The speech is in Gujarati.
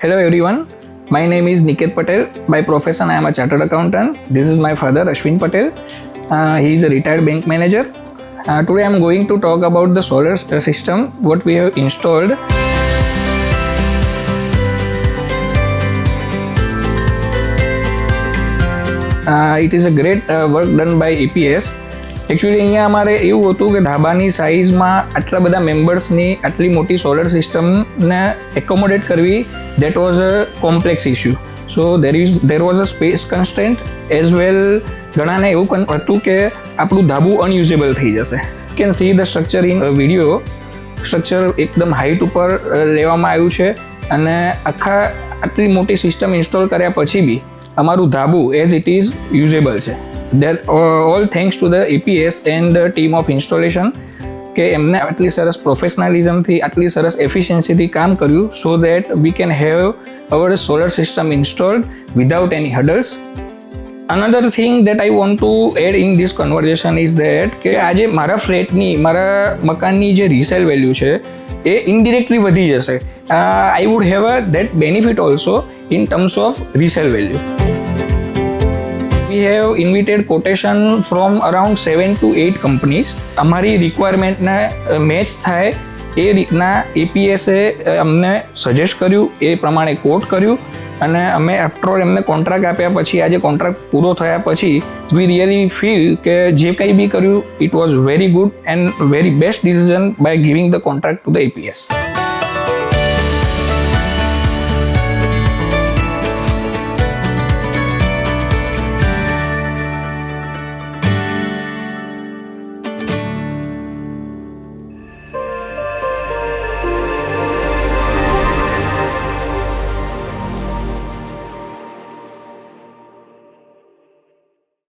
Hello everyone, my name is Niket Patel. By profession I am a chartered accountant. This is my father Ashwin Patel. He is a retired bank manager. Today I am going to talk about the solar system what we have installed. It is a great work done by APS. Actually અહીંયા અમારે એવું હતું કે ધાબાની સાઇઝમાં આટલા બધા મેમ્બર્સની આટલી મોટી સોલર સિસ્ટમને એકોમોડેટ કરવી that was a complex issue. So there was a space constant as well. ઘણાને એવું હતું કે આપણું ધાબુ અનયુઝેબલ થઈ જશે. You can see the structure in video. Structure એકદમ હાઇટ ઉપર લેવામાં આવ્યું છે અને આટલી મોટી સિસ્ટમ ઇન્સ્ટોલ કર્યા પછી બી અમારું ધાબુ એઝ ઇટ ઇઝ યુઝેબલ છે. That all thanks to the APS and the team of installation કે એમને આટલી સરસ પ્રોફેશનલિઝમથી આટલી સરસ એફિશિયન્સીથી કામ કર્યું so that we can have our solar system installed without any hurdles. Another thing that I want to add in this conversation is that કે આજે મારા ફ્લેટની મારા મકાનની જે રિસેલ વેલ્યુ છે એ ઇનડિરેક્ટલી વધી જશે. I would have that benefit also in terms of resale value. We have invited quotation from around 7 to 8 companies. અમારી રિક્વાયરમેન્ટને મેચ થાય એ રીતના એપીએસે અમને સજેસ્ટ કર્યું, એ પ્રમાણે કોટ કર્યું અને અમે આફ્ટરઓલ એમને કોન્ટ્રાક્ટ આપ્યા પછી આજે કોન્ટ્રાક્ટ પૂરો થયા પછી વી રિયલી ફીલ કે જે કંઈ બી કર્યું it was very good and very best decision by giving the contract to the APS.